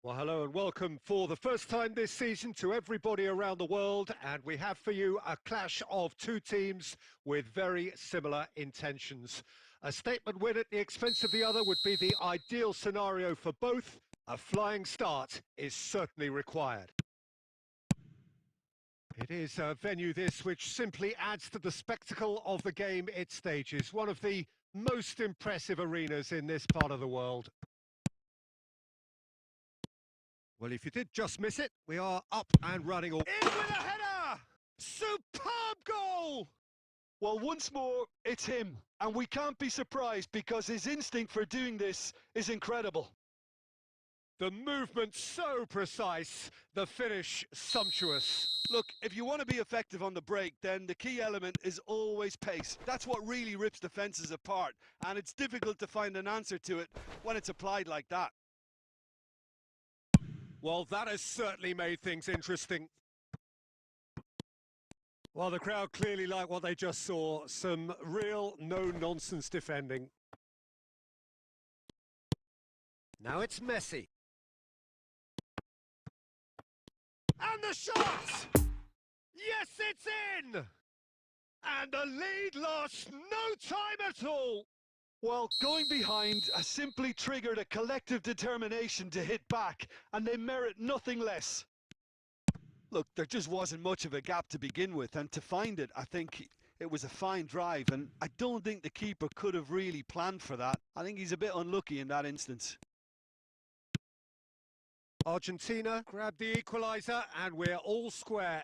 Well, hello and welcome for the first time this season to everybody around the world, and we have for you a clash of two teams with very similar intentions. A statement win at the expense of the other would be the ideal scenario for both. A flying start is certainly required. It is a venue this which simply adds to the spectacle of the game it stages, one of the most impressive arenas in this part of the world. Well, if you did just miss it, we are up and running. In with a header! Superb goal! Well, once more, it's him. And we can't be surprised because his instinct for doing this is incredible. The movement so precise, the finish sumptuous. Look, if you want to be effective on the break, then the key element is always pace. That's what really rips defences apart, and it's difficult to find an answer to it when it's applied like that. Well, that has certainly made things interesting. Well, the crowd clearly like what they just saw. Some real no-nonsense defending. Now it's Messi. And the shot! Yes, it's in! And the lead lost no time at all. Well, going behind has simply triggered a collective determination to hit back, and they merit nothing less. Look, there just wasn't much of a gap to begin with, and to find it, I think it was a fine drive, and I don't think the keeper could have really planned for that. I think he's a bit unlucky in that instance. Argentina grabbed the equaliser, and we're all square.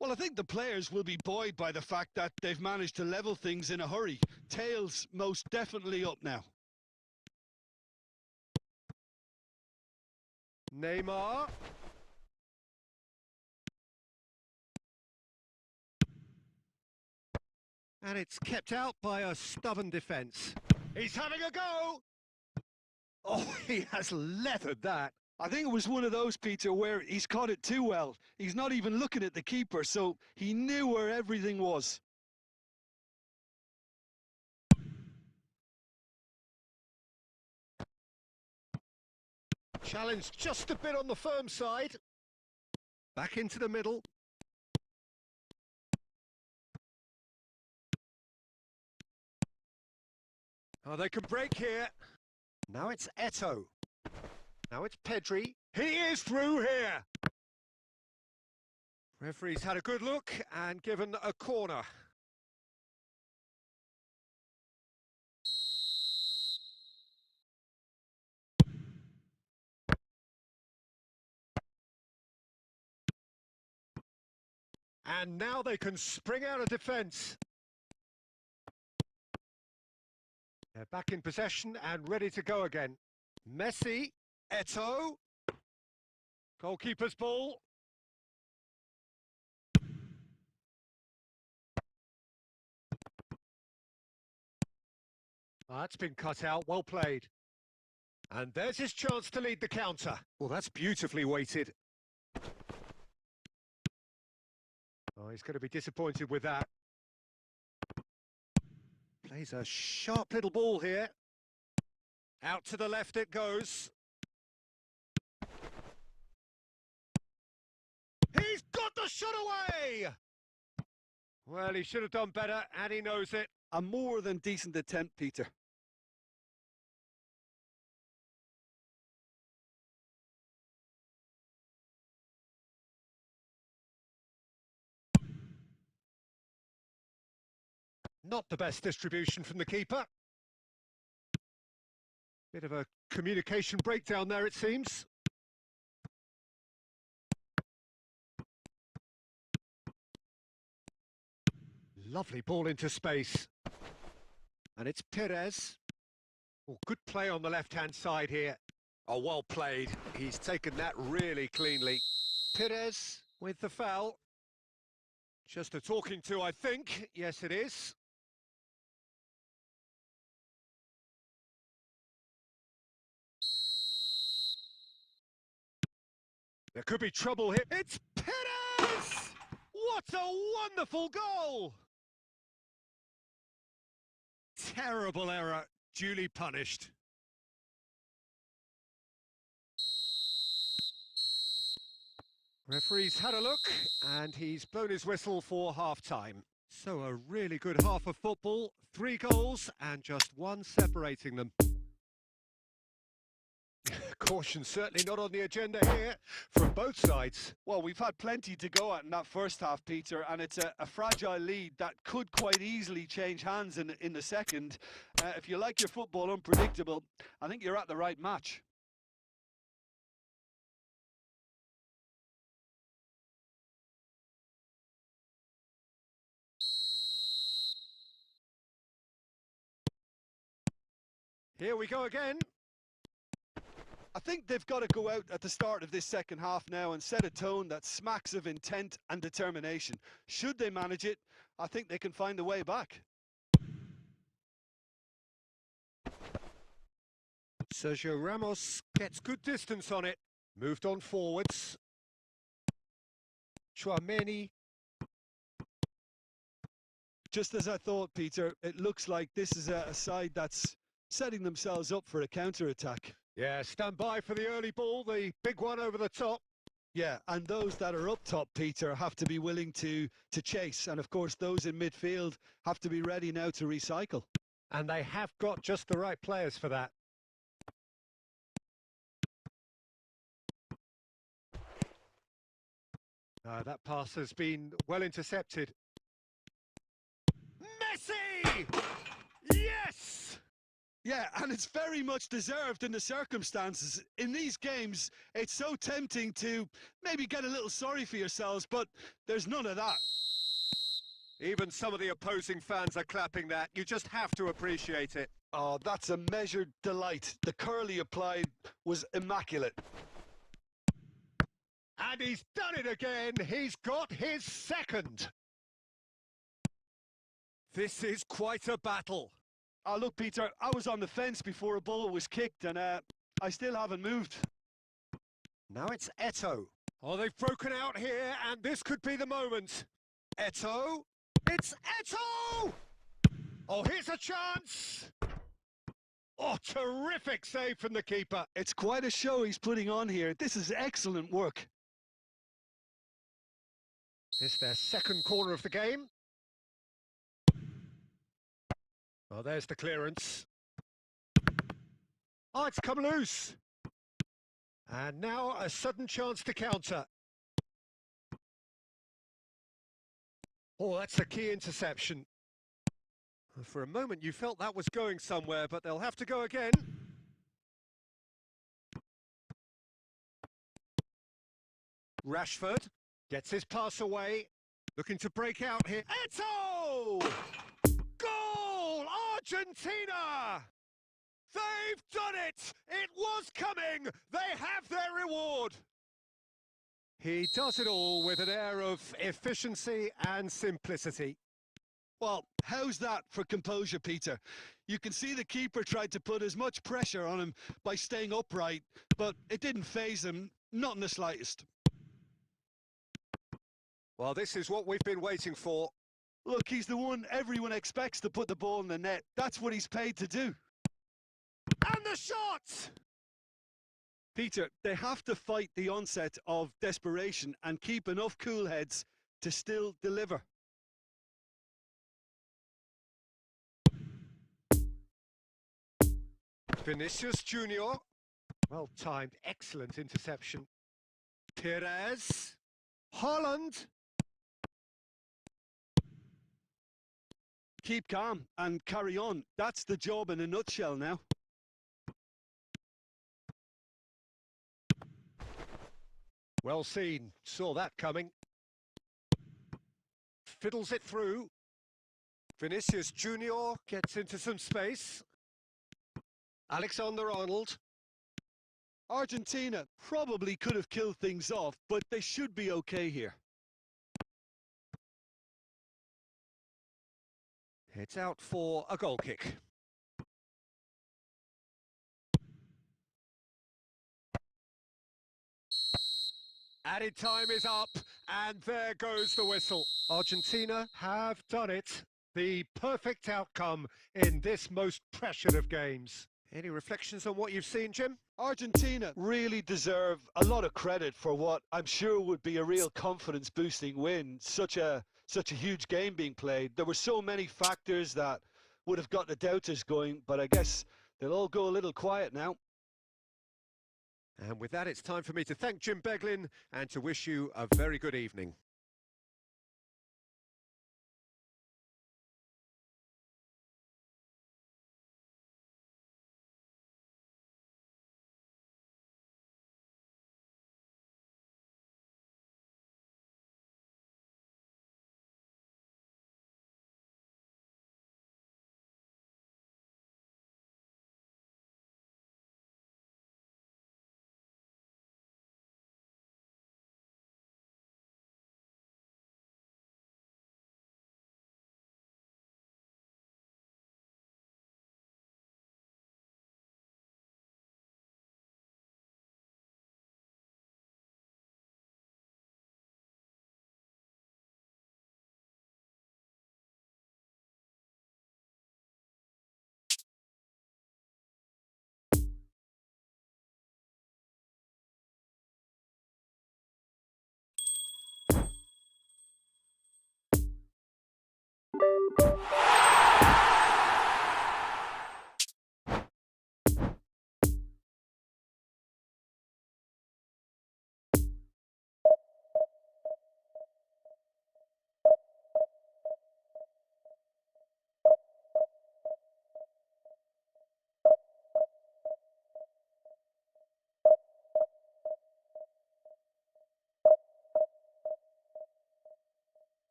Well, I think the players will be buoyed by the fact that they've managed to level things in a hurry. Tails most definitely up now. Neymar. And it's kept out by a stubborn defence. He's having a go! Oh, he has leathered that. I think it was one of those, Peter, where he's caught it too well. He's not even looking at the keeper, so he knew where everything was. Challenged just a bit on the firm side. Back into the middle. Oh, they can break here. Now it's Eto'o. Now it's Pedri. He is through here. Referee's had a good look and given a corner. And now they can spring out of defence. They're back in possession and ready to go again. Messi, Eto'o. Goalkeeper's ball. That's been cut out, well played. And there's his chance to lead the counter. Well, that's beautifully weighted. Oh, he's going to be disappointed with that. Plays a sharp little ball here. Out to the left it goes. He's got the shot away! Well, he should have done better, and he knows it. A more than decent attempt, Peter. Not the best distribution from the keeper. Bit of a communication breakdown there, it seems. Lovely ball into space. And it's Perez. Oh, good play on the left-hand side here. Oh, well played. He's taken that really cleanly. Perez with the foul. Just a talking to, I think. Yes, it is. There could be trouble here. It's Perez! What a wonderful goal! Terrible error, duly punished. Referee's had a look, and he's blown his whistle for half-time. So a really good half of football, 3 goals, and just one separating them. Caution certainly not on the agenda here from both sides. Well, we've had plenty to go at in that first half, Peter, and it's a fragile lead that could quite easily change hands in the second. If you like your football unpredictable, I think you're at the right match. Here we go again. I think they've got to go out at the start of this second half now and set a tone that smacks of intent and determination. Should they manage it, I think they can find a way back. Sergio Ramos gets good distance on it. Moved on forwards. Chouameni. Just as I thought, Peter, it looks like this is a side that's setting themselves up for a counter-attack. Yeah, stand by for the early ball, the big one over the top. Yeah, and those that are up top, Peter, have to be willing to chase. And of course, those in midfield have to be ready now to recycle. And they have got just the right players for that. That pass has been well intercepted. Messi! Yes! Yeah, and it's very much deserved in the circumstances. In these games, it's so tempting to maybe get a little sorry for yourselves, but there's none of that. Even some of the opposing fans are clapping that. You just have to appreciate it. Oh, that's a measured delight. The curl he applied was immaculate. And he's done it again. He's got his second. This is quite a battle. Oh, look, Peter, I was on the fence before a ball was kicked, and I still haven't moved. Now it's Eto'o. Oh, they've broken out here, and this could be the moment. Eto'o. It's Eto'o! Oh, here's a chance. Oh, terrific save from the keeper. It's quite a show he's putting on here. This is excellent work. This their second corner of the game. Oh, there's the clearance. Oh, it's come loose. And now a sudden chance to counter. Oh, that's a key interception. For a moment you felt that was going somewhere, but they'll have to go again. Rashford gets his pass away. Looking to break out here. Eto'o! Goal! Argentina! They've done it! It was coming! They have their reward! He does it all with an air of efficiency and simplicity. Well, how's that for composure, Peter? You can see the keeper tried to put as much pressure on him by staying upright, but it didn't faze him, not in the slightest. Well, this is what we've been waiting for. Look, he's the one everyone expects to put the ball in the net. That's what he's paid to do. And the shot! Peter, they have to fight the onset of desperation and keep enough cool heads to still deliver. Vinicius Junior. Well timed, excellent interception. Perez. Holland. Keep calm and carry on. That's the job in a nutshell now. Well seen. Saw that coming. Fiddles it through. Vinicius Junior gets into some space. Alexander-Arnold. Argentina probably could have killed things off, but they should be okay here. It's out for a goal kick. Added time is up, and there goes the whistle. Argentina have done it. The perfect outcome in this most pressured of games. Any reflections on what you've seen, Jim? Argentina really deserve a lot of credit for what I'm sure would be a real confidence boosting win. Such a huge game being played. There were so many factors that would have got the doubters going, but I guess they'll all go a little quiet now. And with that, it's time for me to thank Jim Beglin and to wish you a very good evening.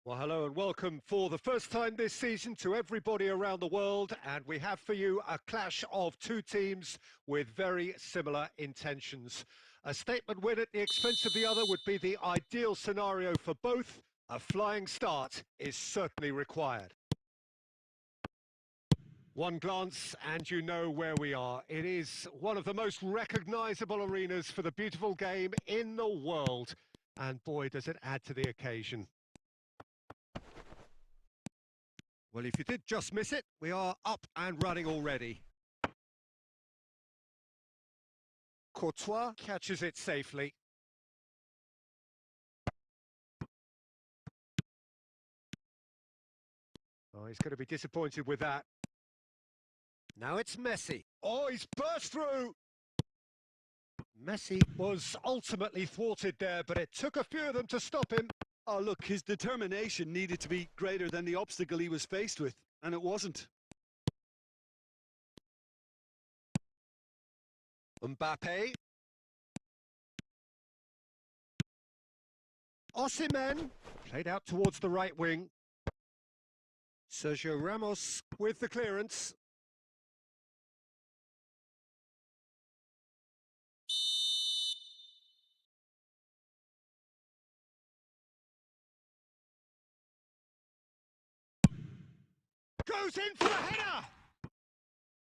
Well, hello and welcome for the first time this season to everybody around the world. And we have for you a clash of two teams with very similar intentions. A statement win at the expense of the other would be the ideal scenario for both. A flying start is certainly required. One glance and you know where we are. It is one of the most recognizable arenas for the beautiful game in the world. And boy, does it add to the occasion. Well, if you did just miss it, we are up and running already. Courtois catches it safely. Oh, he's going to be disappointed with that. Now it's Messi. Oh, he's burst through! Messi was ultimately thwarted there, but it took a few of them to stop him. Oh, look, his determination needed to be greater than the obstacle he was faced with, and it wasn't. Mbappe. Osimhen played out towards the right wing. Sergio Ramos with the clearance. Goes in for the header!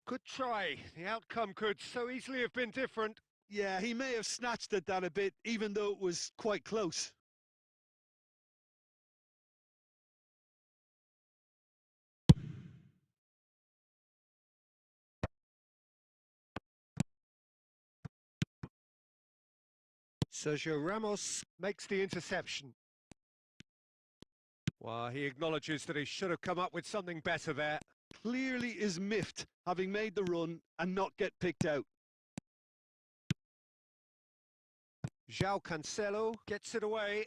Good try. The outcome could so easily have been different. Yeah, he may have snatched at that a bit, even though it was quite close. Sergio Ramos makes the interception. Well, he acknowledges that he should have come up with something better there. Clearly is miffed, having made the run and not get picked out. João Cancelo gets it away.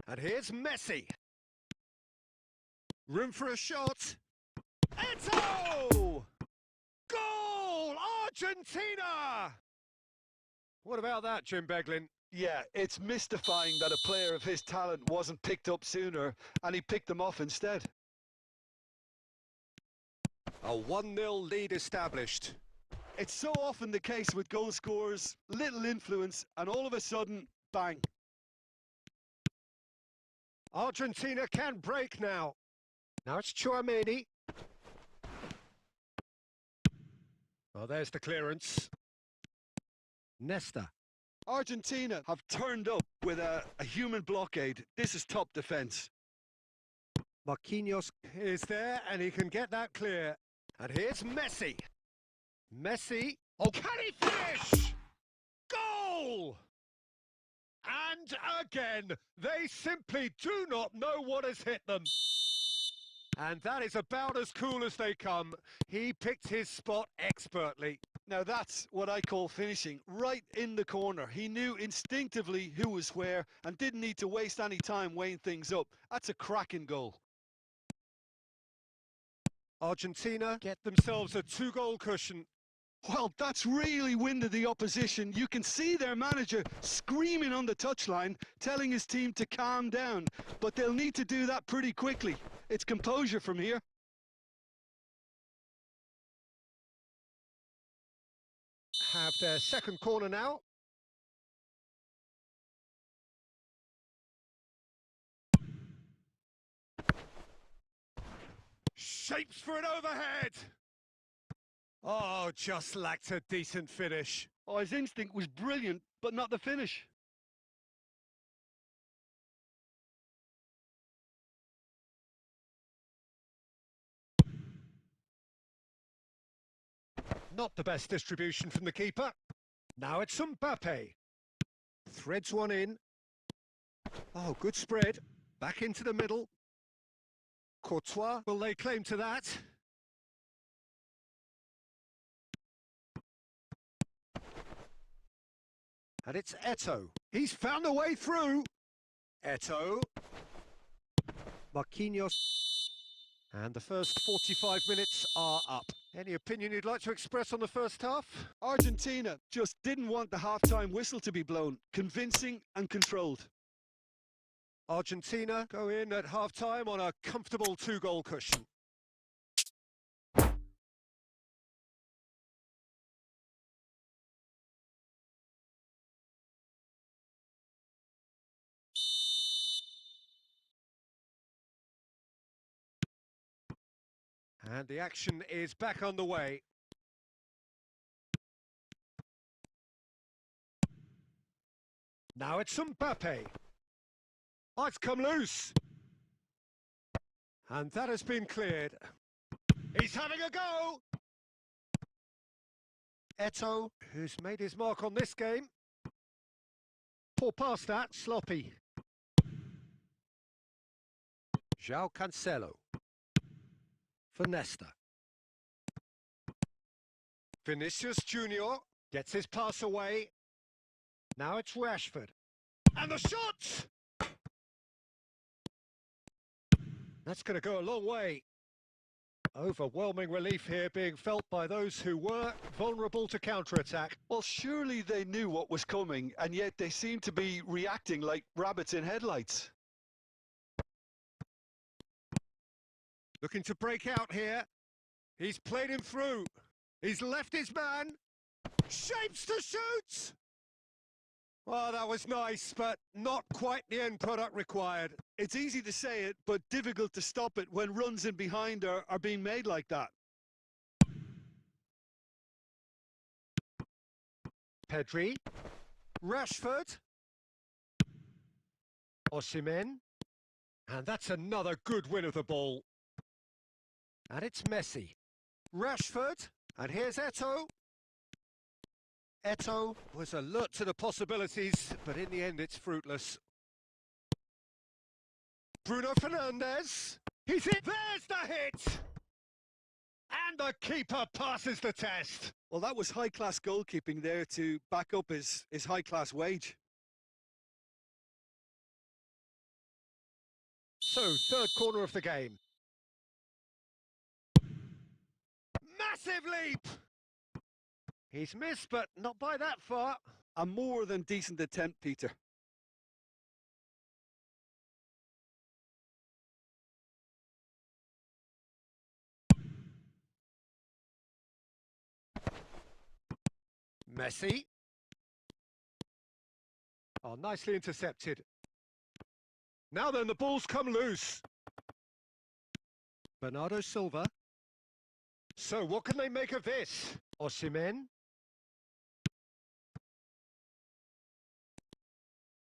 And here's Messi. Room for a shot. Eto'o! Goal! Argentina! What about that, Jim Beglin? Yeah, it's mystifying that a player of his talent wasn't picked up sooner, and he picked them off instead. A 1-0 lead established. It's so often the case with goal scorers, little influence, and all of a sudden, bang. Argentina can break now. Now it's Tchouaméni. Well, there's the clearance. Nesta. Argentina have turned up with a human blockade. This is top defence. Marquinhos is there, and he can get that clear. And here's Messi. Messi. Oh, can he finish? Goal! And again, they simply do not know what has hit them. And that is about as cool as they come. He picked his spot expertly. Now that's what I call finishing, right in the corner. He knew instinctively who was where and didn't need to waste any time weighing things up. That's a cracking goal. Argentina get themselves a 2-goal cushion. Well, that's really winded the opposition. You can see their manager screaming on the touchline, telling his team to calm down. But they'll need to do that pretty quickly. It's composure from here. Have their second corner now. Shapes for an overhead. Oh, just lacked a decent finish. Oh, his instinct was brilliant, but not the finish. Not the best distribution from the keeper. Now it's Mbappe. Threads one in. Oh, good spread. Back into the middle. Courtois, will they claim to that? And it's Eto'o. He's found a way through. Eto'o. Marquinhos. And the first 45 minutes are up. Any opinion you'd like to express on the first half? Argentina just didn't want the half-time whistle to be blown. Convincing and controlled. Argentina go in at half-time on a comfortable 2-goal cushion. And the action is back on the way. Now it's Mbappe. Oh, it's come loose. And that has been cleared. He's having a go. Eto'o, who's made his mark on this game. Poor pass that, sloppy. João Cancelo. For Nesta. Vinicius Junior gets his pass away. Now it's Rashford. And the shot! That's going to go a long way. Overwhelming relief here being felt by those who were vulnerable to counter-attack. Well, surely they knew what was coming, and yet they seem to be reacting like rabbits in headlights. Looking to break out here. He's played him through. He's left his man. Shapes to shoot! Well, that was nice, but not quite the end product required. It's easy to say it, but difficult to stop it when runs in behind are being made like that. Pedri, Rashford, Osimhen, and that's another good win of the ball. And it's Messi, Rashford, and here's Eto'o. Eto'o was alert to the possibilities, but in the end it's fruitless. Bruno Fernandes, he's hit, there's the hit! And the keeper passes the test. Well, that was high-class goalkeeping there to back up his high-class wage. So, third corner of the game. Massive leap! He's missed, but not by that far. A more than decent attempt, Peter. Messi. Oh, nicely intercepted. Now then, the ball's come loose. Bernardo Silva. So, what can they make of this? Osimhen.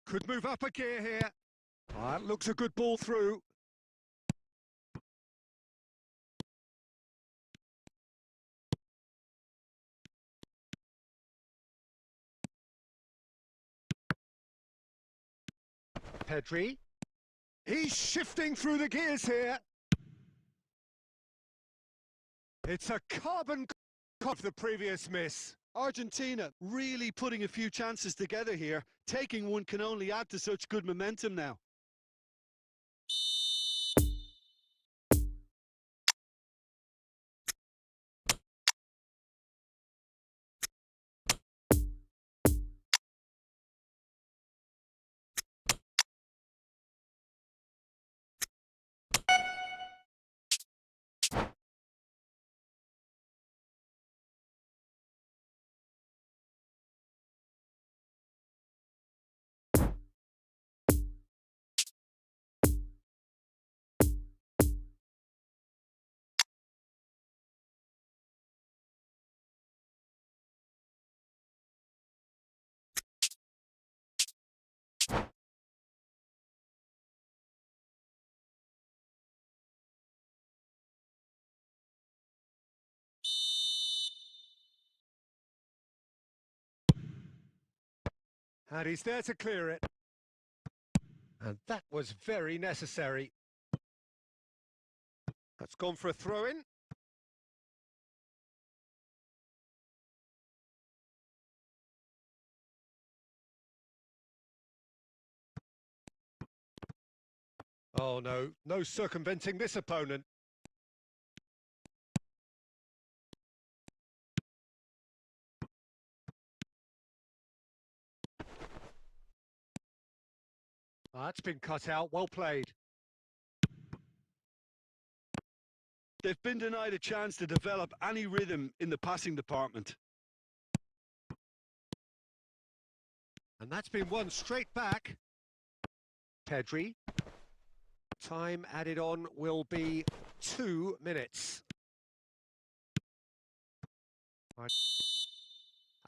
Could move up a gear here. That looks a good ball through. Pedri. He's shifting through the gears here. It's a carbon copy of the previous miss. Argentina really putting a few chances together here. Taking one can only add to such good momentum now. And he's there to clear it. And that was very necessary. That's gone for a throw-in. Oh no, no circumventing this opponent. That's been cut out, well played. They've been denied a chance to develop any rhythm in the passing department. And that's been won straight back. Pedri. Time added on will be 2 minutes.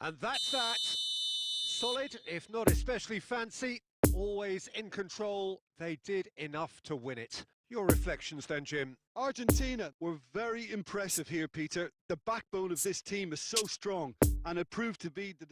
And that's that. Solid, if not especially fancy. Always in control. They did enough to win it. Your reflections then, Jim? Argentina were very impressive here, Peter. The backbone of this team is so strong, and it proved to be the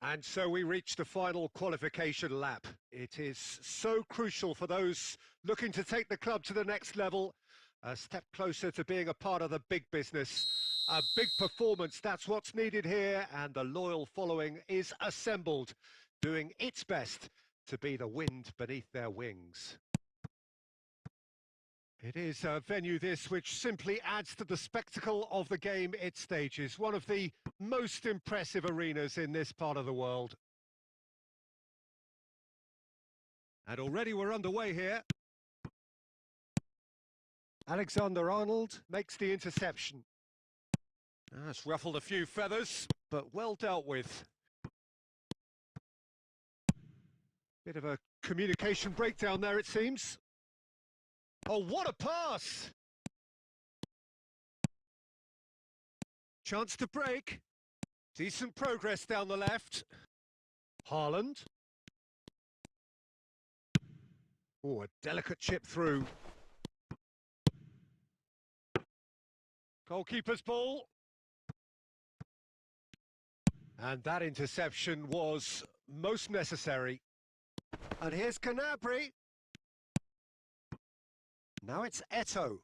And so we reach the final qualification lap. It is so crucial for those looking to take the club to the next level, a step closer to being a part of the big business. A big performance, that's what's needed here, and the loyal following is assembled, doing its best to be the wind beneath their wings. It is a venue this which simply adds to the spectacle of the game it stages, one of the most impressive arenas in this part of the world. And already we're underway here. Alexander-Arnold makes the interception. It's ruffled a few feathers, but well dealt with. Bit of a communication breakdown there, it seems. Oh, what a pass! Chance to break. Decent progress down the left. Haaland. Oh, a delicate chip through. Goalkeeper's ball. And that interception was most necessary. And here's Gnabry. Now it's Eto'o.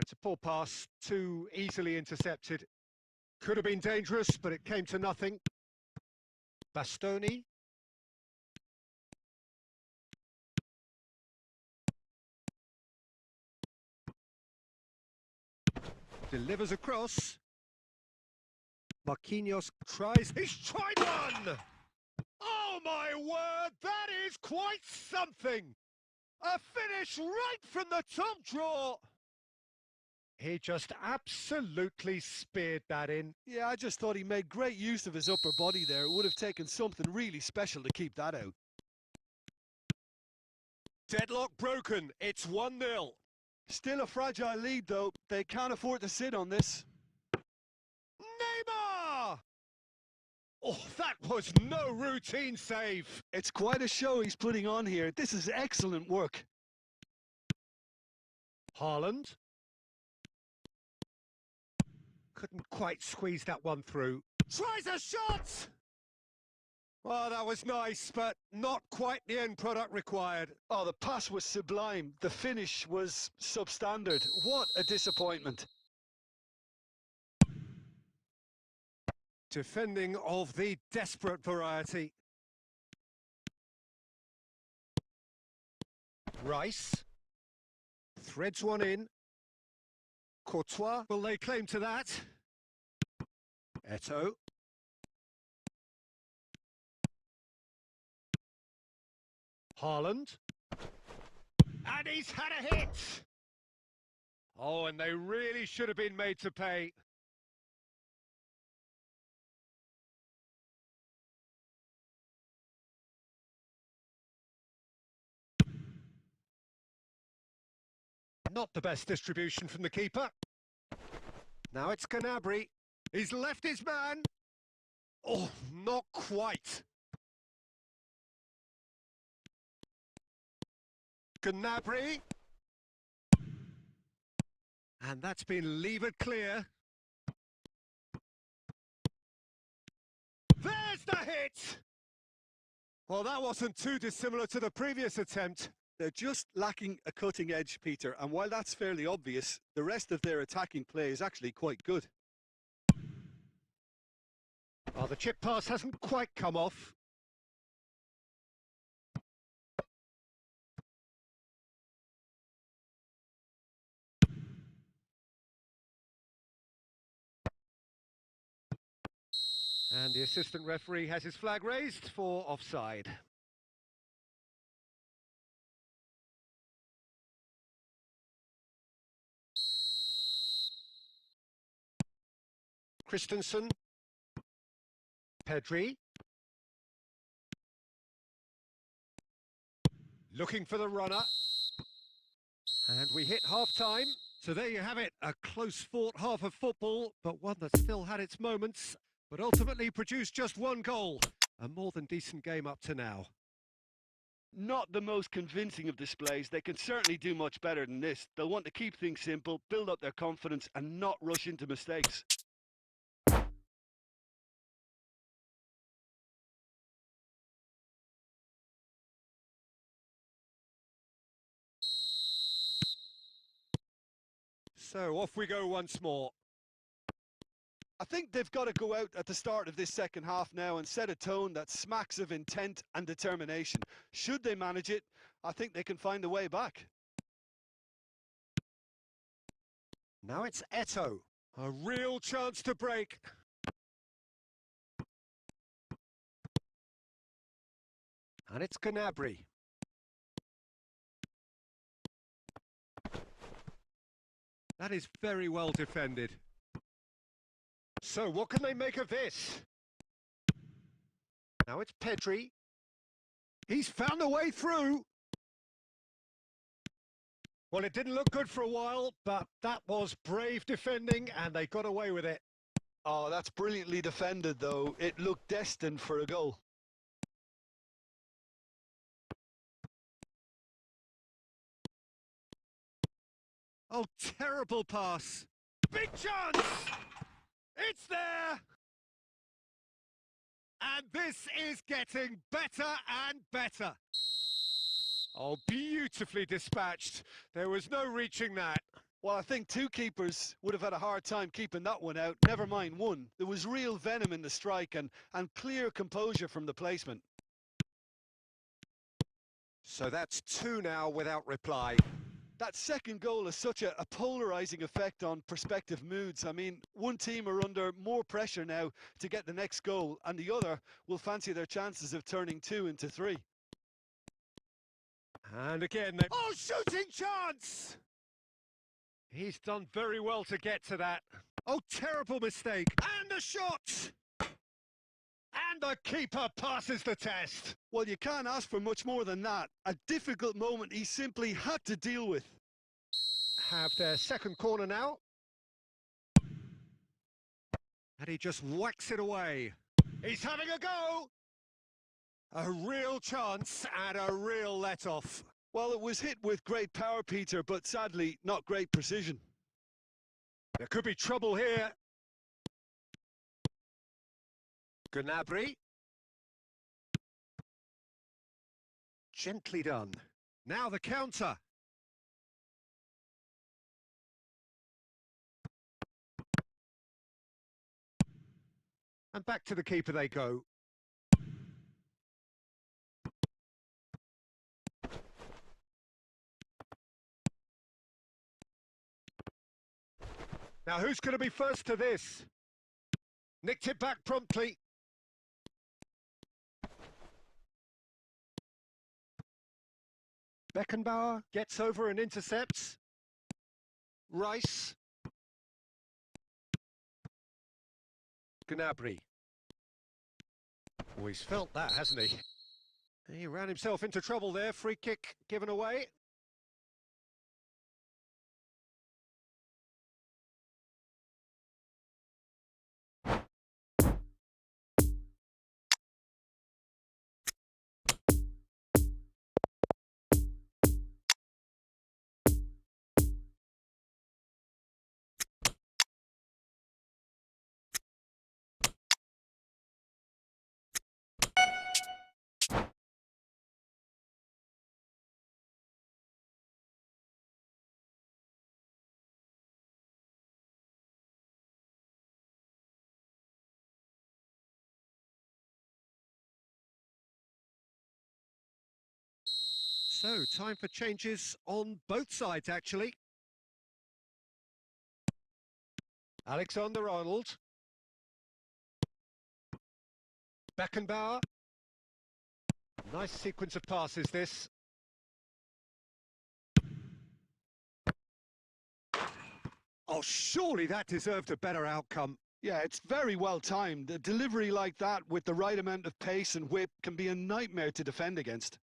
It's a poor pass, too easily intercepted. Could have been dangerous, but it came to nothing. Bastoni. Delivers across. Marquinhos tries. He's tried one! Oh my word, that is quite something! A finish right from the top draw! He just absolutely speared that in. Yeah, I just thought he made great use of his upper body there. It would have taken something really special to keep that out. Deadlock broken. It's 1-0. Still a fragile lead, though. They can't afford to sit on this. Neymar! Oh, that was no routine save. It's quite a show he's putting on here. This is excellent work. Haaland. Couldn't quite squeeze that one through. Tries a shot! Well, that was nice, but not quite the end product required. Oh, the pass was sublime. The finish was substandard. What a disappointment. Defending of the desperate variety. Rice. Threads one in. Courtois will lay claim to that. Eto'o. Haaland. And he's had a hit! Oh, and they really should have been made to pay. Not the best distribution from the keeper. Now it's Gnabry. He's left his man. Oh, not quite. Gnabry. And that's been levered clear. There's the hit! Well, that wasn't too dissimilar to the previous attempt. They're just lacking a cutting edge, Peter, and while that's fairly obvious, the rest of their attacking play is actually quite good. Oh, the chip pass hasn't quite come off. And the assistant referee has his flag raised for offside. Christensen. Pedri. Looking for the runner. And we hit half-time. So there you have it, a close-fought half of football, but one that still had its moments, but ultimately produced just one goal. A more than decent game up to now. Not the most convincing of displays. They can certainly do much better than this. They'll want to keep things simple, build up their confidence, and not rush into mistakes. So off we go once more. I think they've got to go out at the start of this second half now and set a tone that smacks of intent and determination. Should they manage it, I think they can find a way back. Now it's Eto. A real chance to break. And it's Gnabry. That is very well defended. So what can they make of this? Now it's Pedri. He's found a way through. Well, it didn't look good for a while, but that was brave defending and they got away with it. Oh, that's brilliantly defended, though. It looked destined for a goal. Oh, terrible pass. Big chance! It's there! And this is getting better and better. Oh, beautifully dispatched. There was no reaching that. Well, I think two keepers would have had a hard time keeping that one out. Never mind one. There was real venom in the strike and clear composure from the placement. So that's two now without reply. That second goal has such a polarising effect on prospective moods. I mean, one team are under more pressure now to get the next goal, and the other will fancy their chances of turning 2 into 3. And again, oh, shooting chance! He's done very well to get to that. Oh, terrible mistake. And the shot! And the keeper passes the test. Well, you can't ask for much more than that. A difficult moment he simply had to deal with. Have their second corner now. And he just whacks it away. He's having a go! A real chance and a real let-off. Well, it was hit with great power, Peter, but sadly, not great precision. There could be trouble here. Gnabry. Gently done. Now the counter. And back to the keeper they go. Now who's going to be first to this? Nicked it back promptly. Beckenbauer gets over and intercepts. Rice. Gnabry. Oh, he's felt that, hasn't he? He ran himself into trouble there. Free kick given away. So, time for changes on both sides, actually. Alexander-Arnold. Beckenbauer. Nice sequence of passes, this. Oh, surely that deserved a better outcome. Yeah, it's very well timed. A delivery like that with the right amount of pace and whip can be a nightmare to defend against.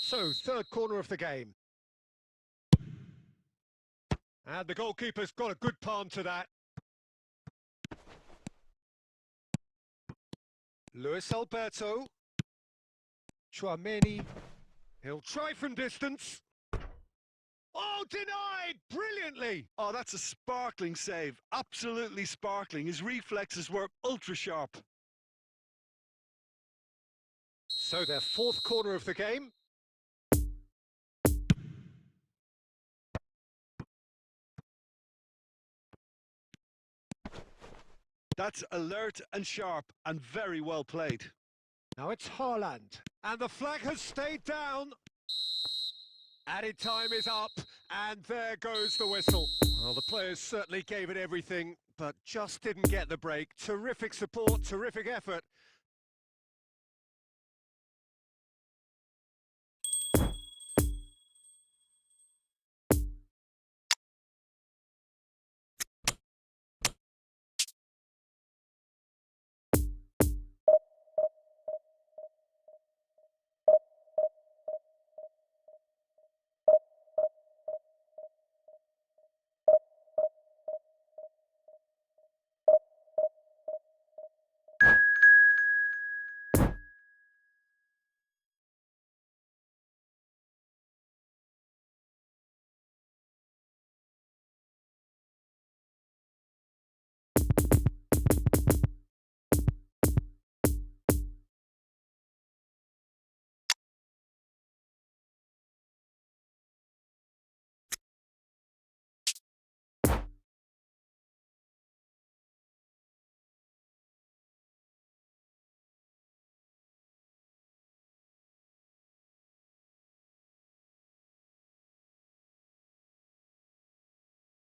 So, third corner of the game. And the goalkeeper's got a good palm to that. Luis Alberto. Chouameni. He'll try from distance. Oh, denied! Brilliantly! Oh, that's a sparkling save. Absolutely sparkling. His reflexes were ultra sharp. So their fourth corner of the game. That's alert and sharp and very well played. Now it's Haaland. And the flag has stayed down. Added time is up, and there goes the whistle. Well, the players certainly gave it everything, but just didn't get the break. Terrific support, terrific effort.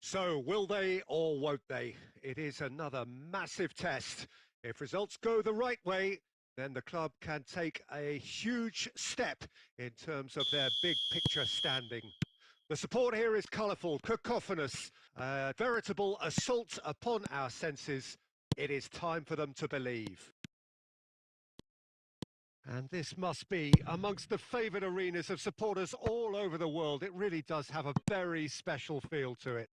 So, will they or won't they? It is another massive test. If results go the right way, then the club can take a huge step in terms of their big picture standing. The support here is colourful, cacophonous, a veritable assault upon our senses. It is time for them to believe. And this must be amongst the favoured arenas of supporters all over the world. It really does have a very special feel to it.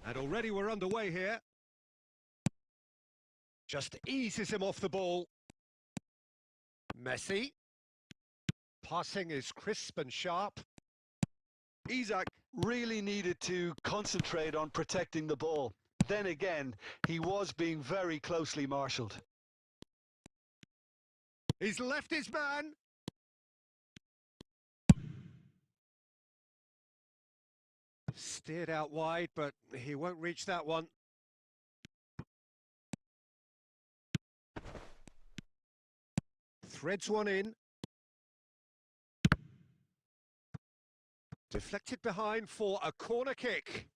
And already we're underway here. Just eases him off the ball. Messi. Passing is crisp and sharp. Isak really needed to concentrate on protecting the ball. Then again, he was being very closely marshalled. He's left his man. Steered out wide, but he won't reach that one. Threads one in. Deflected behind for a corner kick.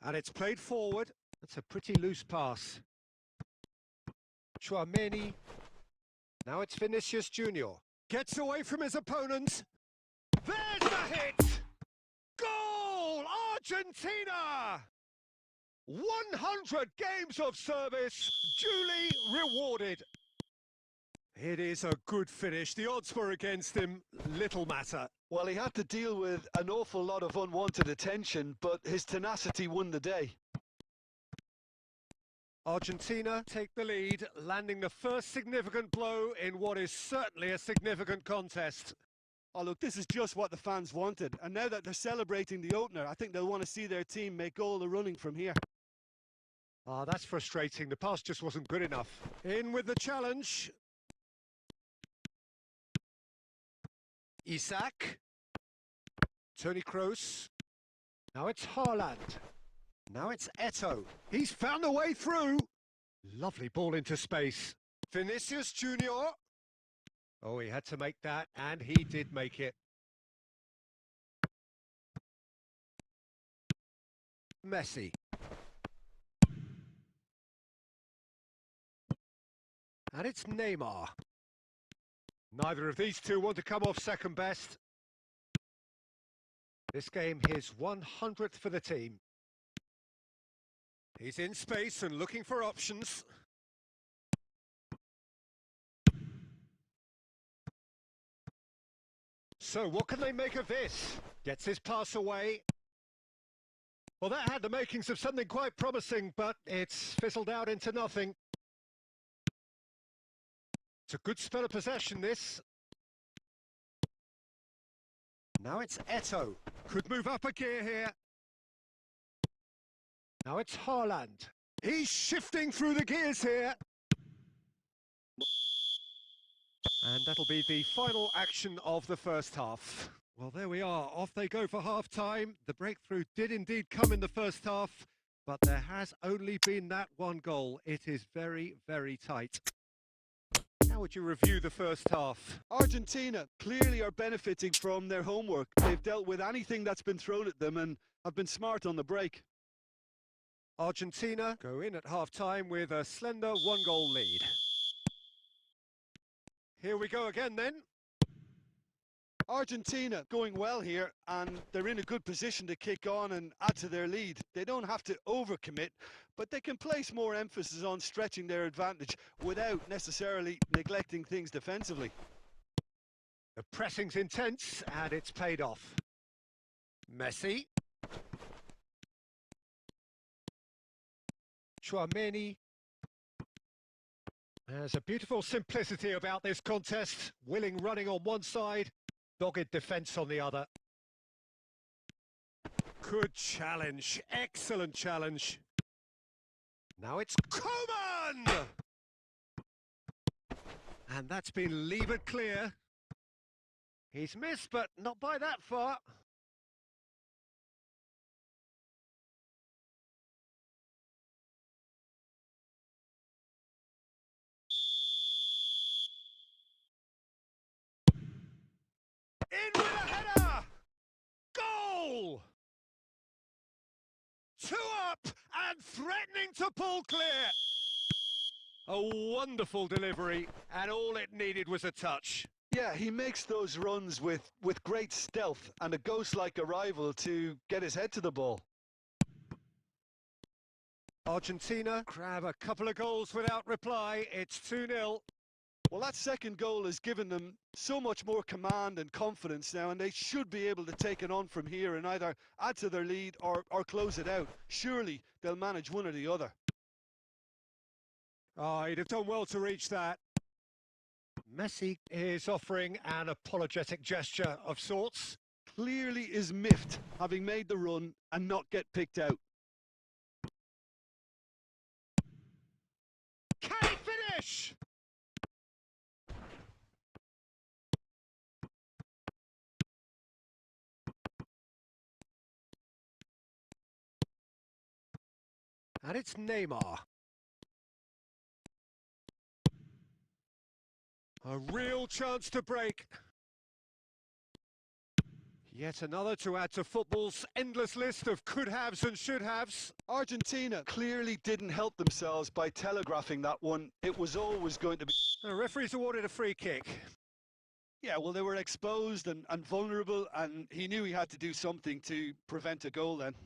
And it's played forward. That's a pretty loose pass. Chouameni. Now it's Vinicius Junior. Gets away from his opponent. There's the hit! Goal! Argentina! 100 games of service, duly rewarded. It is a good finish. The odds were against him. Little matter. Well, he had to deal with an awful lot of unwanted attention, but his tenacity won the day. Argentina take the lead, landing the first significant blow in what is certainly a significant contest. Oh, look, this is just what the fans wanted. And now that they're celebrating the opener, I think they'll want to see their team make all the running from here. Ah, that's frustrating. The pass just wasn't good enough. In with the challenge. Isak. Toni Kroos. Now it's Haaland. Now it's Eto'o. He's found a way through. Lovely ball into space. Vinicius Junior. Oh, he had to make that, and he did make it. Messi. And it's Neymar. Neither of these two want to come off second best. This game his 100th for the team. He's in space and looking for options. So what can they make of this? Gets his pass away. Well, that had the makings of something quite promising, but it's fizzled out into nothing. It's a good spell of possession, this. Now it's Eto'o. Could move up a gear here. Now it's Haaland. He's shifting through the gears here. And that'll be the final action of the first half. Well, there we are. Off they go for half-time. The breakthrough did indeed come in the first half, but there has only been that one goal. It is very, very tight. How would you review the first half? Argentina clearly are benefiting from their homework. They've dealt with anything that's been thrown at them and have been smart on the break. Argentina go in at half-time with a slender one-goal lead. Here we go again then. Argentina going well here, and they're in a good position to kick on and add to their lead. They don't have to overcommit, but they can place more emphasis on stretching their advantage without necessarily neglecting things defensively. The pressing's intense, and it's paid off. Messi. Chouameni. There's a beautiful simplicity about this contest. Willing running on one side, dogged defence on the other. Good challenge, excellent challenge. Now it's Coman! And that's been levered clear. He's missed, but not by that far. In with a header! Goal! 2 up and threatening to pull clear. A wonderful delivery, and all it needed was a touch. Yeah, he makes those runs with great stealth and a ghost-like arrival to get his head to the ball. Argentina grab a couple of goals without reply. It's 2-0. Well, that second goal has given them so much more command and confidence now, and they should be able to take it on from here and either add to their lead or close it out. Surely they'll manage one or the other. Oh, he'd have done well to reach that. Messi is offering an apologetic gesture of sorts. Clearly is miffed, having made the run and not get picked out. Can he finish? And it's Neymar. A real chance to break. Yet another to add to football's endless list of could-haves and should-haves. Argentina clearly didn't help themselves by telegraphing that one. It was always going to be... The referee's awarded a free kick. Yeah, well, they were exposed and vulnerable, and he knew he had to do something to prevent a goal then.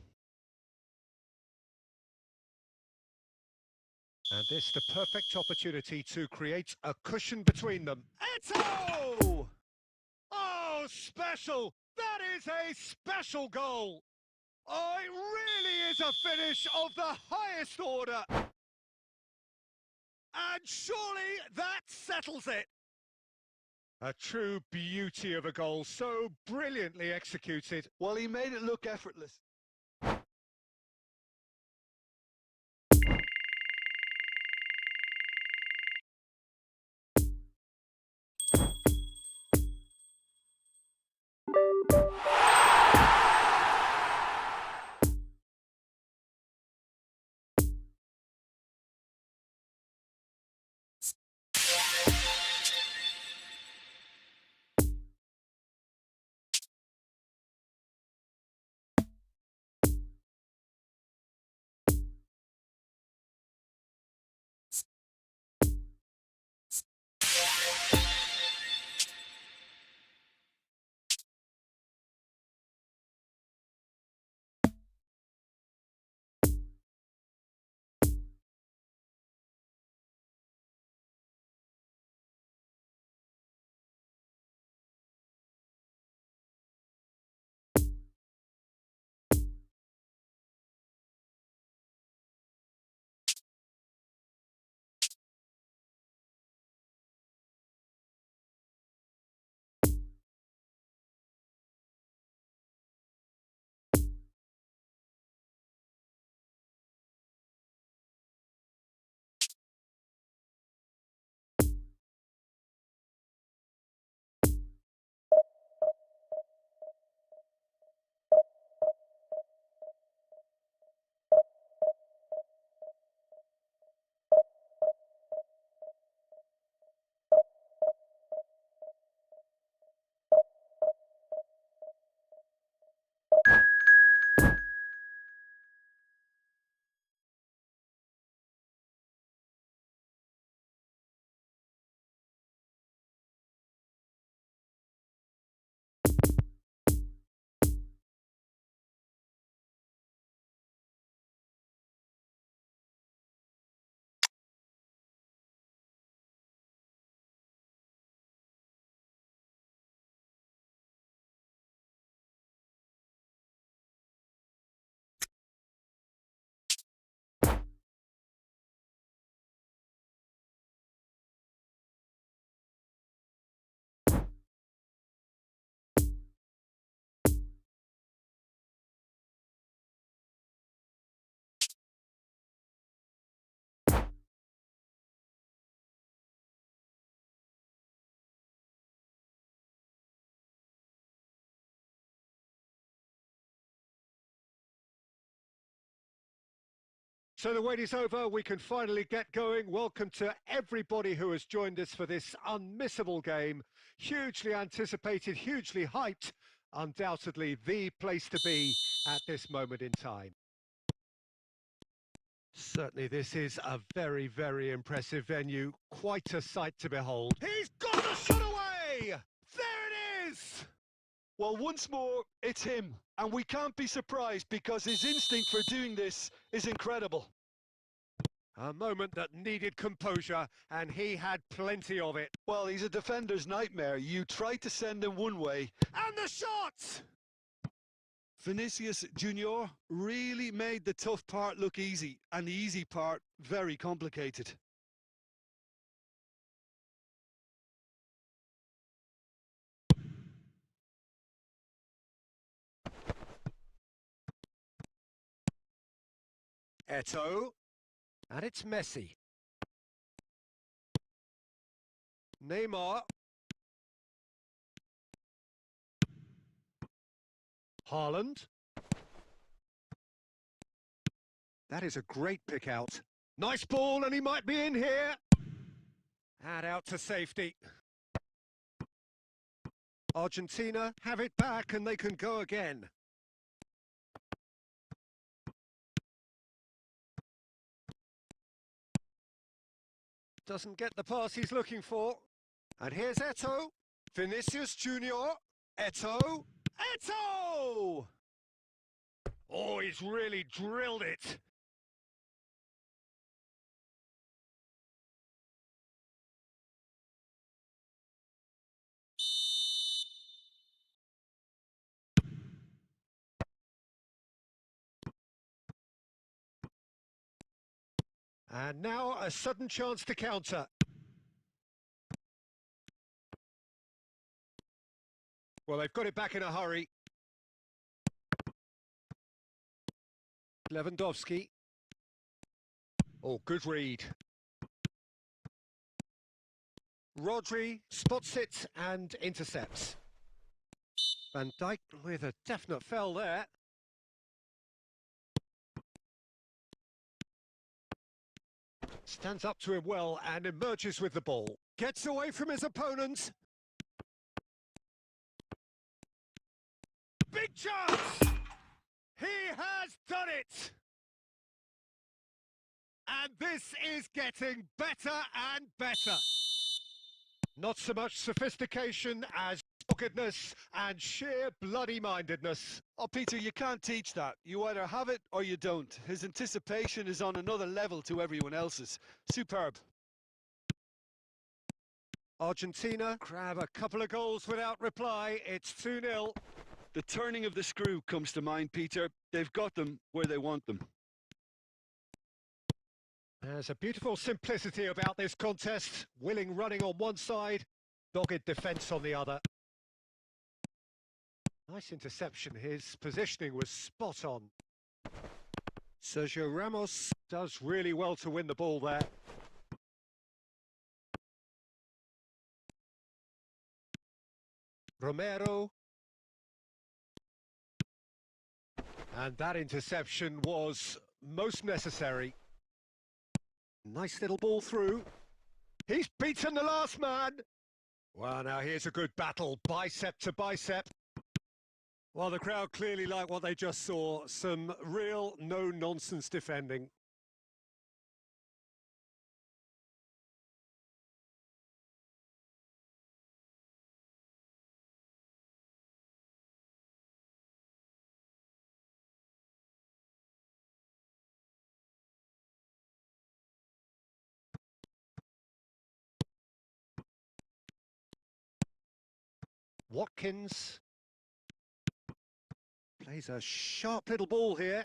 And this the perfect opportunity to create a cushion between them. Eto! Oh, special! That is a special goal! Oh, it really is a finish of the highest order! And surely that settles it! A true beauty of a goal, so brilliantly executed. Well, he made it look effortless. So the wait is over, we can finally get going. Welcome to everybody who has joined us for this unmissable game. Hugely anticipated, hugely hyped, undoubtedly the place to be at this moment in time. Certainly this is a very, very impressive venue. Quite a sight to behold. He's got the shot away! There it is! Well, once more, it's him. And we can't be surprised because his instinct for doing this is incredible. A moment that needed composure, and he had plenty of it. Well, he's a defender's nightmare. You try to send him one way. And the shot! Vinicius Junior really made the tough part look easy, and the easy part very complicated. Eto'o, and it's Messi. Neymar. Haaland. That is a great pick out. Nice ball, and he might be in here. And out to safety. Argentina have it back, and they can go again. Doesn't get the pass he's looking for. And here's Eto'o. Vinicius Junior. Eto'o. Eto'o! Oh, he's really drilled it. And now a sudden chance to counter. Well, they've got it back in a hurry. Lewandowski. Oh, good read. Rodri spots it and intercepts. Van Dijk with a definite foul there. Stands up to him well and emerges with the ball. Gets away from his opponent. Big chance! He has done it! And this is getting better and better. Not so much sophistication as doggedness and sheer bloody-mindedness. Oh, Peter, you can't teach that. You either have it or you don't. His anticipation is on another level to everyone else's. Superb. Argentina grab a couple of goals without reply. It's 2-0. The turning of the screw comes to mind, Peter. They've got them where they want them. There's a beautiful simplicity about this contest. Willing running on one side, dogged defence on the other. Nice interception. His positioning was spot on. Sergio Ramos does really well to win the ball there. Romero. And that interception was most necessary. Nice little ball through. He's beaten the last man. Well, now here's a good battle, bicep to bicep. Well, the crowd clearly like what they just saw. Some real no-nonsense defending. Watkins plays a sharp little ball here.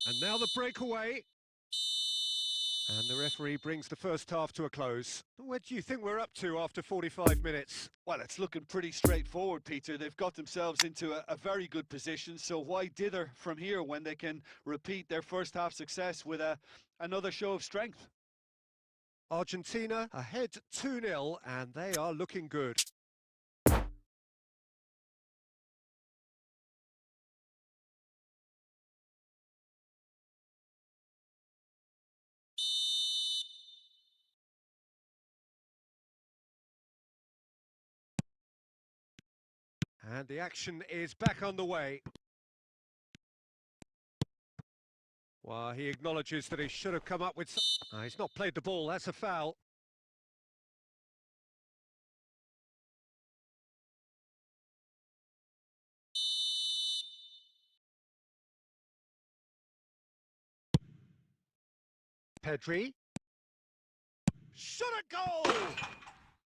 And now the breakaway. And the referee brings the first half to a close. Where do you think we're up to after 45 minutes? Well, it's looking pretty straightforward, Peter. They've got themselves into a very good position, so why dither from here when they can repeat their first half success with another show of strength? Argentina ahead 2-0, and they are looking good. And the action is back underway. Well, he acknowledges that he should have come up with some... he's not played the ball, that's a foul. Pedri. Shot a goal!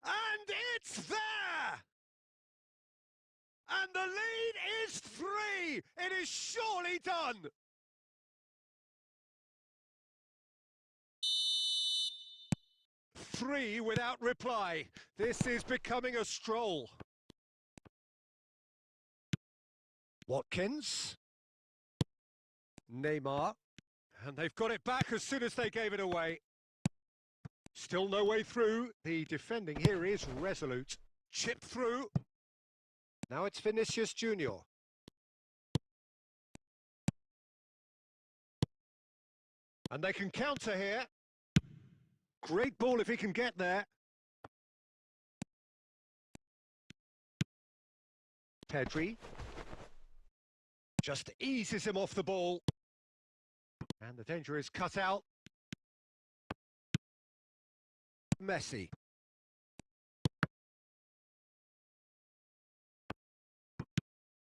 And it's there! And the lead is 3! It is surely done! Three without reply. This is becoming a stroll. Watkins. Neymar. And they've got it back as soon as they gave it away. Still no way through. The defending here is resolute. Chip through. Now it's Vinicius Junior. And they can counter here. Great ball if he can get there. Pedri. Just eases him off the ball. And the danger is cut out. Messi.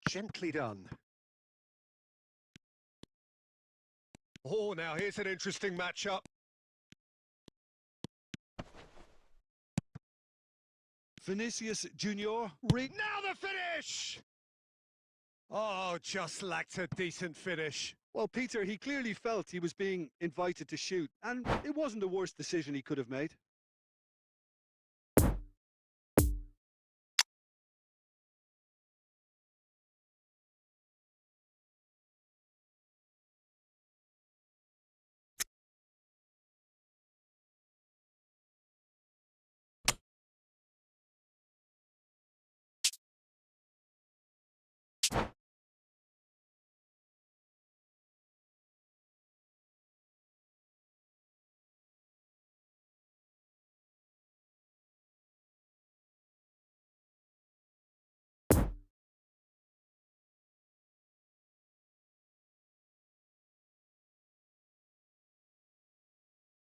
Gently done. Oh, now here's an interesting matchup. Vinicius Junior. Now the finish! Oh, just lacked a decent finish. Well, Peter, he clearly felt he was being invited to shoot, and it wasn't the worst decision he could have made.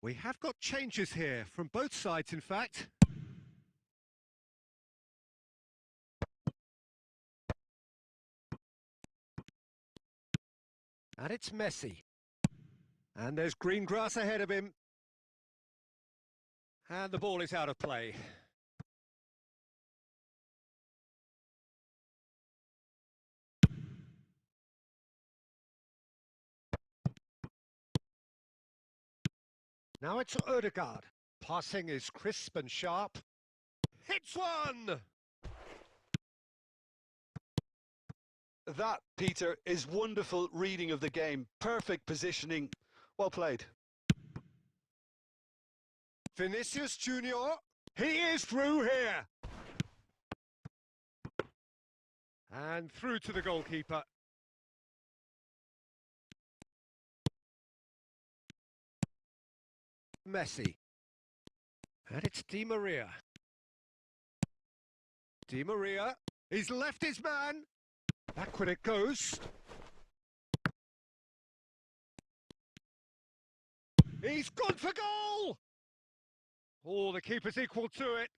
We have got changes here, from both sides in fact. And it's Messi. And there's green grass ahead of him. And the ball is out of play. Now it's Odegaard. Passing is crisp and sharp. Hits one! That, Peter, is wonderful reading of the game. Perfect positioning. Well played. Vinicius Junior. He is through here. And through to the goalkeeper. Messi. And it's Di Maria. Di Maria. He's left his man. Backward it goes. He's gone for goal! Oh, the keeper's equal to it.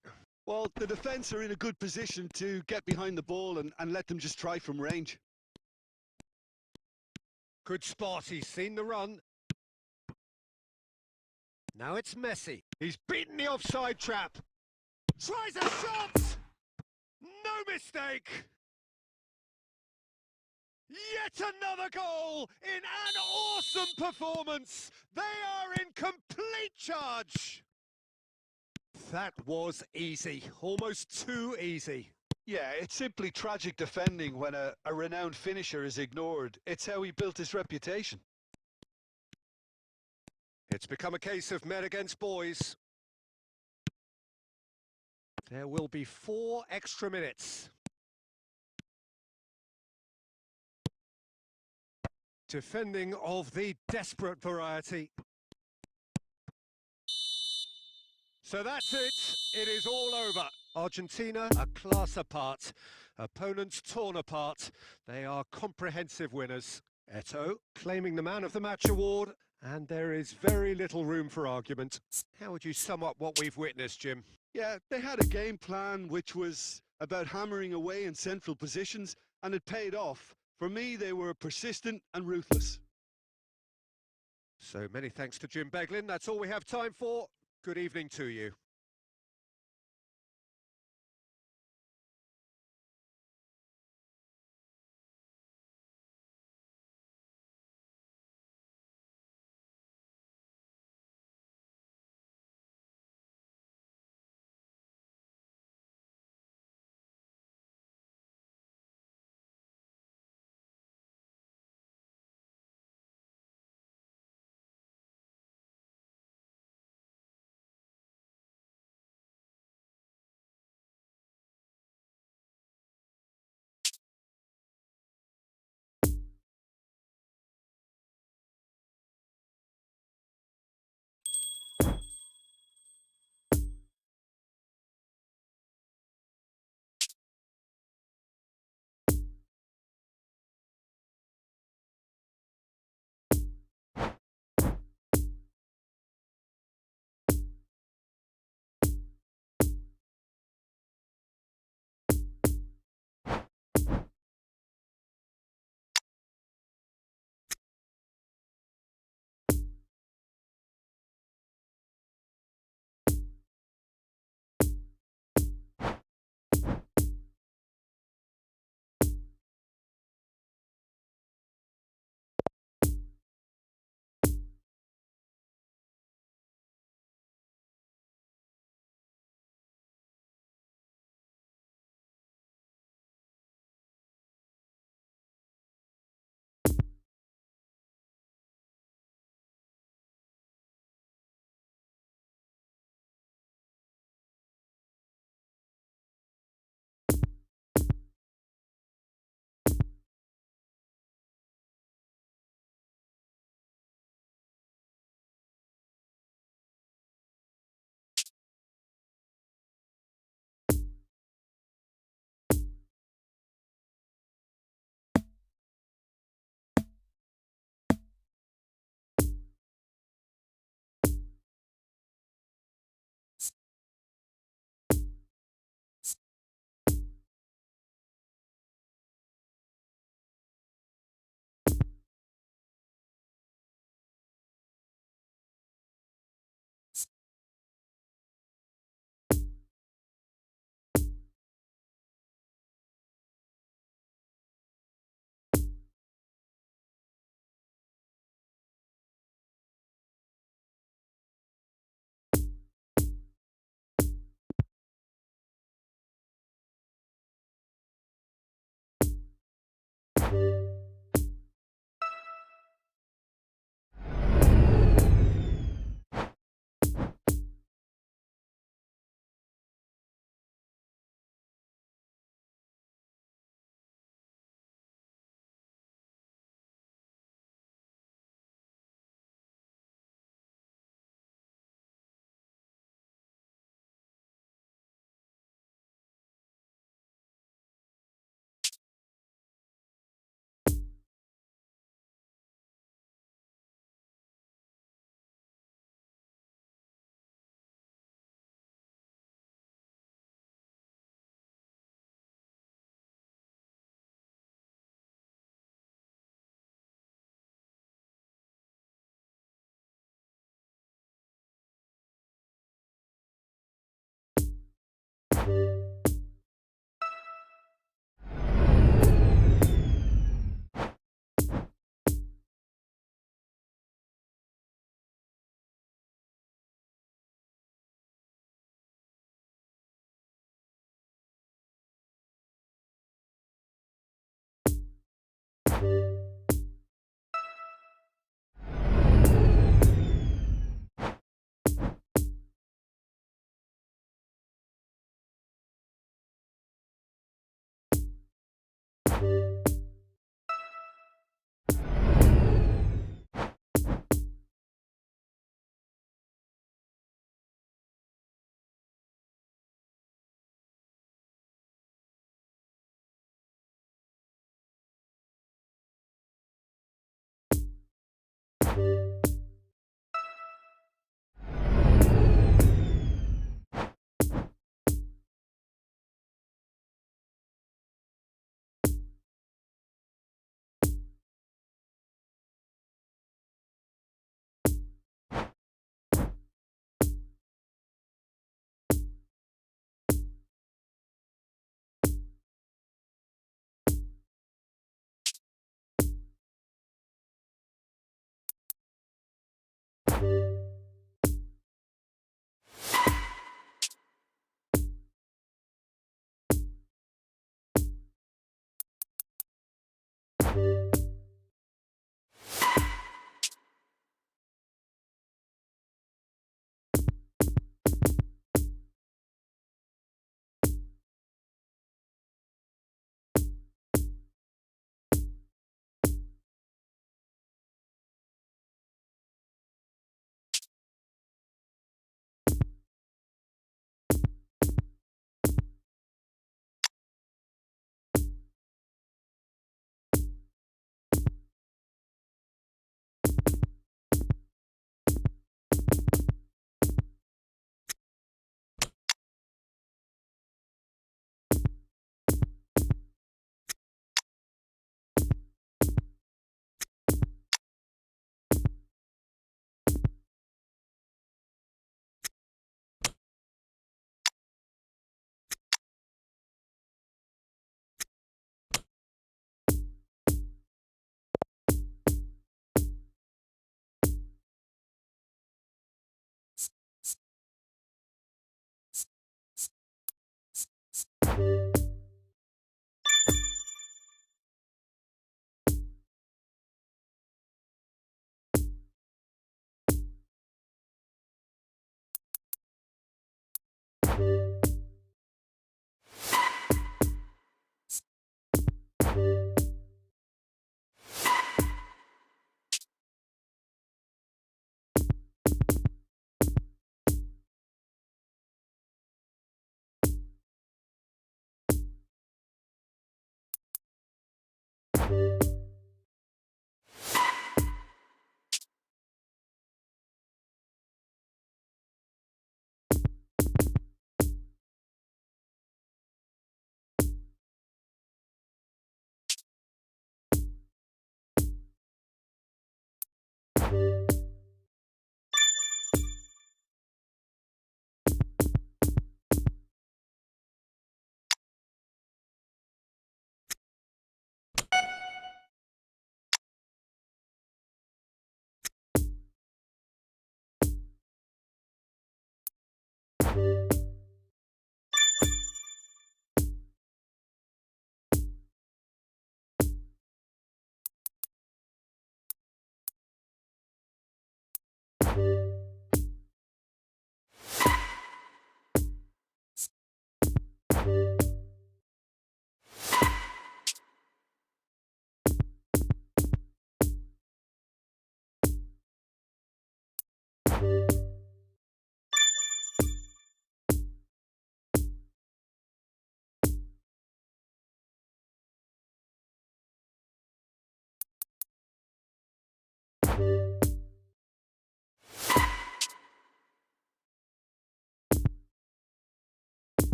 Well, the defence are in a good position to get behind the ball and let them just try from range. Good spot, he's seen the run. Now it's Messi. He's beaten the offside trap. Tries a shot! No mistake! Yet another goal in an awesome performance. They are in complete charge. That was easy, almost too easy. Yeah, it's simply tragic defending when a renowned finisher is ignored. It's how he built his reputation. It's become a case of men against boys. There will be 4 extra minutes. Defending of the desperate variety. So that's it. It is all over. Argentina, a class apart. Opponents torn apart. They are comprehensive winners. Eto claiming the Man of the Match award, and there is very little room for argument. How would you sum up what we've witnessed, Jim? Yeah, they had a game plan which was about hammering away in central positions, and it paid off. For me, they were persistent and ruthless. So many thanks to Jim Beglin. That's all we have time for. Good evening to you.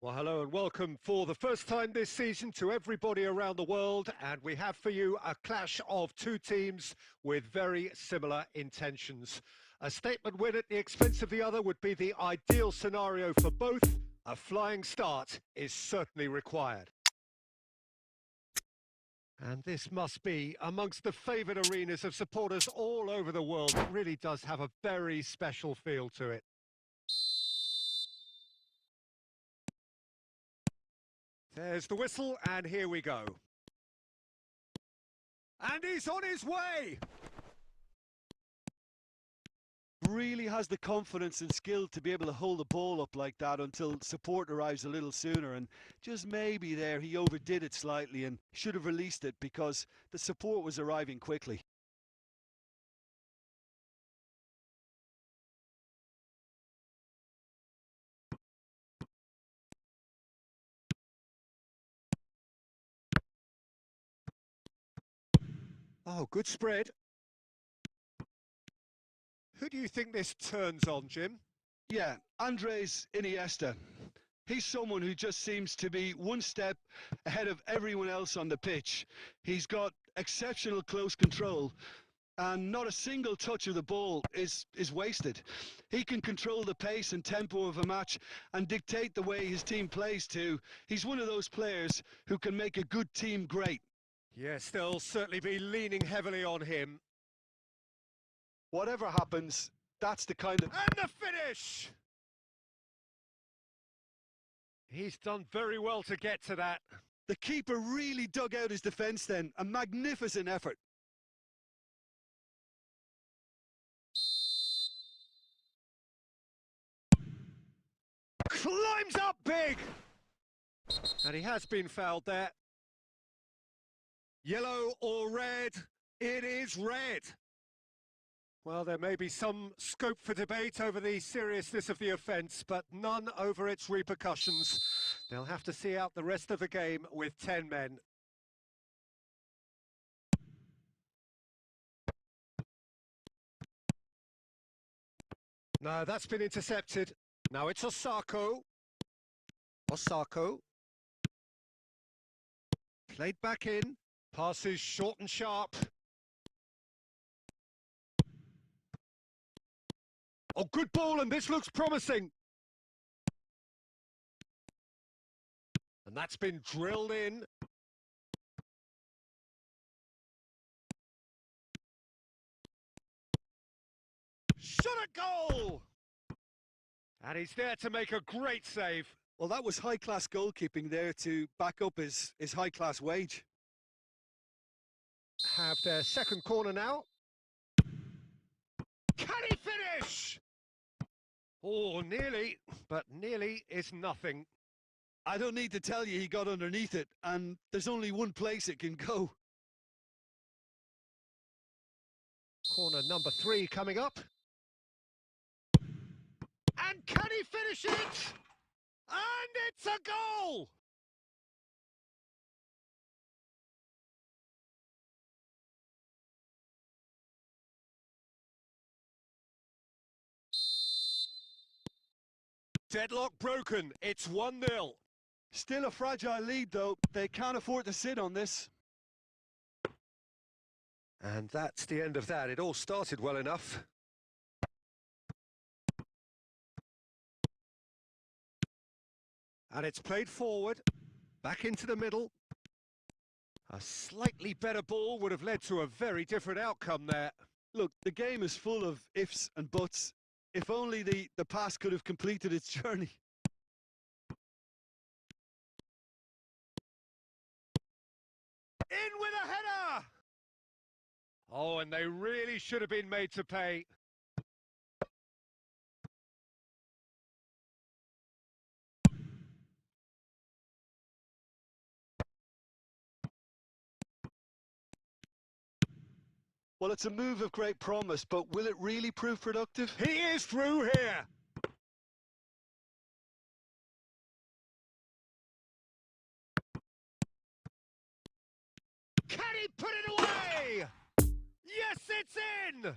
Well, hello and welcome for the first time this season to everybody around the world. And we have for you a clash of two teams with very similar intentions. A statement win at the expense of the other would be the ideal scenario for both. A flying start is certainly required. And this must be amongst the favoured arenas of supporters all over the world. It really does have a very special feel to it. There's the whistle, and here we go. And he's on his way! Really has the confidence and skill to be able to hold the ball up like that until support arrives a little sooner, and just maybe there he overdid it slightly and should have released it because the support was arriving quickly. Oh, good spread. Who do you think this turns on, Jim? Yeah, Andres Iniesta. He's someone who just seems to be one step ahead of everyone else on the pitch. He's got exceptional close control, and not a single touch of the ball is wasted. He can control the pace and tempo of a match and dictate the way his team plays too. He's one of those players who can make a good team great. Yes, they'll certainly be leaning heavily on him. Whatever happens, that's the kind of... And the finish! He's done very well to get to that. The keeper really dug out his defence then. A magnificent effort. Climbs up big! And he has been fouled there. Yellow or red? It is red. Well, there may be some scope for debate over the seriousness of the offence, but none over its repercussions. They'll have to see out the rest of the game with 10 men. No, that's been intercepted. Now it's Osako. Osako. Played back in. Passes short and sharp. Oh, good ball, and this looks promising. And that's been drilled in. Shot a goal! And he's there to make a great save. Well, that was high-class goalkeeping there to back up his high-class wage. Have their second corner now. Can he finish? Oh, nearly, but nearly is nothing. I don't need to tell you he got underneath it, and there's only one place it can go. Corner number 3 coming up. And can he finish it? And it's a goal! Deadlock broken. It's 1-0. Still a fragile lead, though. They can't afford to sit on this. And that's the end of that. It all started well enough. And it's played forward, back into the middle. A slightly better ball would have led to a very different outcome there. Look, the game is full of ifs and buts. If only the pass could have completed its journey. In with a header! Oh, and they really should have been made to pay. Well, it's a move of great promise, but will it really prove productive? He is through here. Can he put it away? Yes, it's in!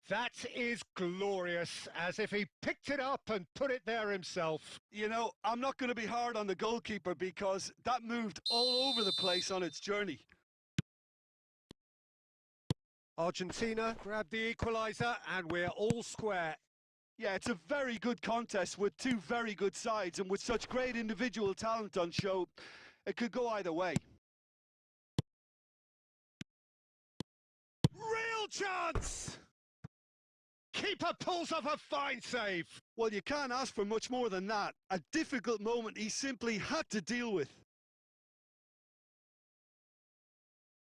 That is glorious, as if he picked it up and put it there himself. You know, I'm not going to be hard on the goalkeeper because that moved all over the place on its journey. Argentina grabbed the equaliser and we're all square. Yeah, it's a very good contest with two very good sides, and with such great individual talent on show, it could go either way. Real chance! Keeper pulls off a fine save. Well, you can't ask for much more than that. A difficult moment he simply had to deal with.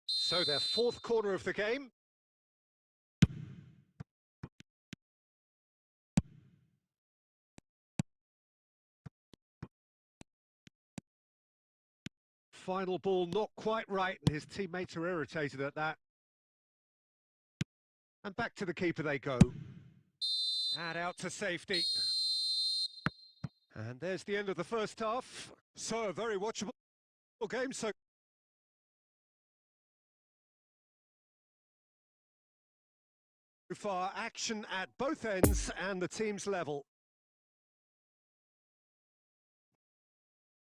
So their fourth corner of the game. Final ball not quite right, and his teammates are irritated at that. And back to the keeper they go. And out to safety. And there's the end of the first half. So a very watchable game so far. Action at both ends and the team's level.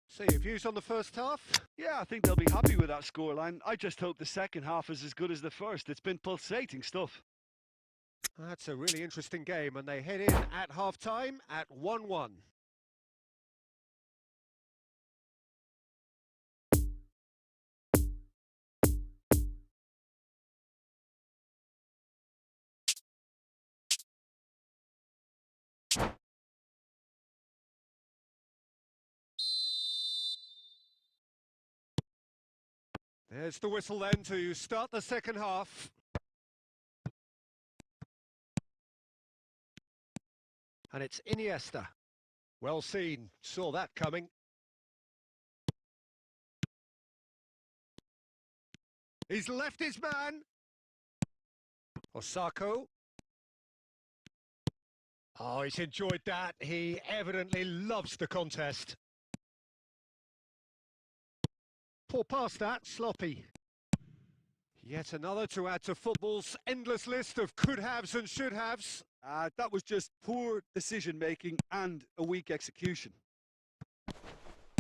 So your views on the first half? Yeah, I think they'll be happy with that scoreline. I just hope the second half is as good as the first. It's been pulsating stuff. That's a really interesting game, and they head in at half-time at 1-1. There's the whistle then to start the second half. And it's Iniesta. Well seen, saw that coming. He's left his man. Osako. Oh, he's enjoyed that. He evidently loves the contest. Poor pass that, sloppy. Yet another to add to football's endless list of could-haves and should-haves. That was just poor decision-making and a weak execution.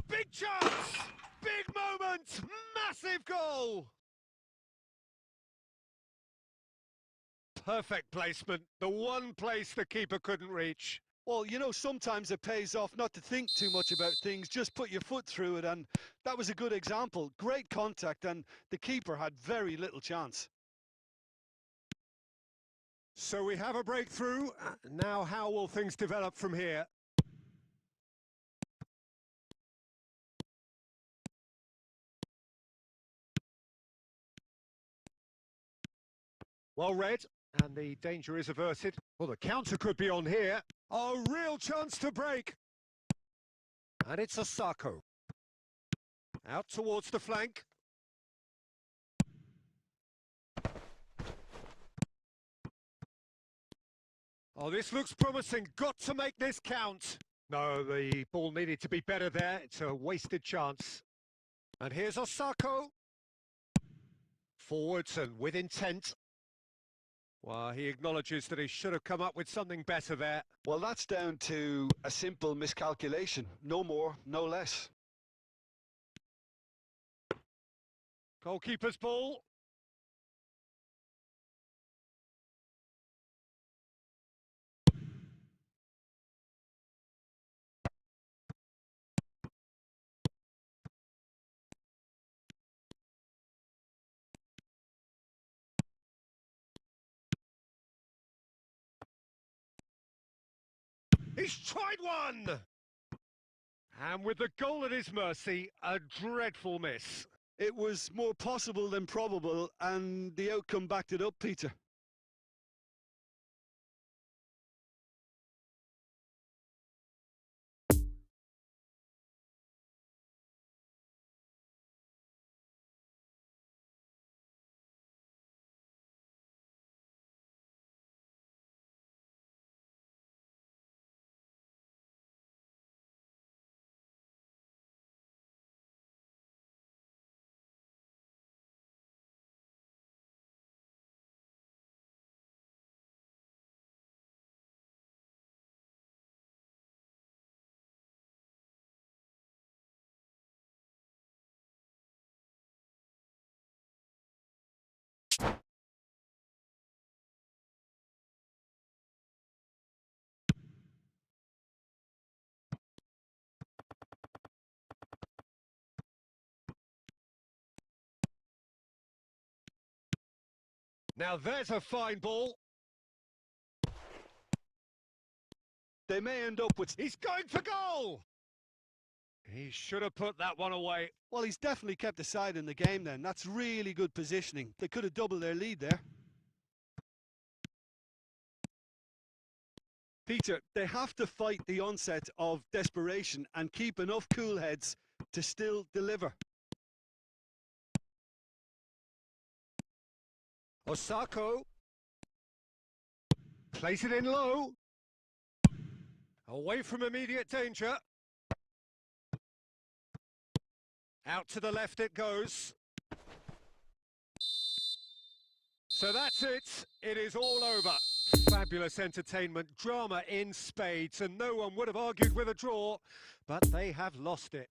Big chance! Big moment! Massive goal! Perfect placement, the one place the keeper couldn't reach. Well, you know, sometimes it pays off not to think too much about things, just put your foot through it, and that was a good example. Great contact, and the keeper had very little chance. So we have a breakthrough. Now how will things develop from here? Well read, and the danger is averted. Well, the counter could be on here. A real chance to break. And it's Osako. Out towards the flank. Oh, this looks promising. Got to make this count. No, the ball needed to be better there. It's a wasted chance. And here's Osako. Forwards and with intent. Well, he acknowledges that he should have come up with something better there. Well, that's down to a simple miscalculation. No more, no less. Goalkeeper's ball. He's tried one! And with the goal at his mercy, a dreadful miss. It was more possible than probable, and the outcome backed it up, Peter. Now there's a fine ball. They may end up with... He's going for goal! He should have put that one away. Well, he's definitely kept the side in the game then. That's really good positioning. They could have doubled their lead there. Peter, they have to fight the onset of desperation and keep enough cool heads to still deliver. Osako. Place it in low. Away from immediate danger. Out to the left it goes. So that's it. It is all over. Fabulous entertainment, drama in spades, and no one would have argued with a draw, but they have lost it.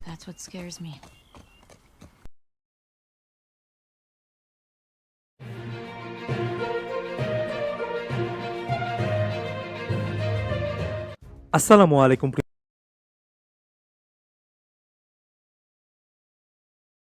That's what scares me. আসসালামু আলাইকুম।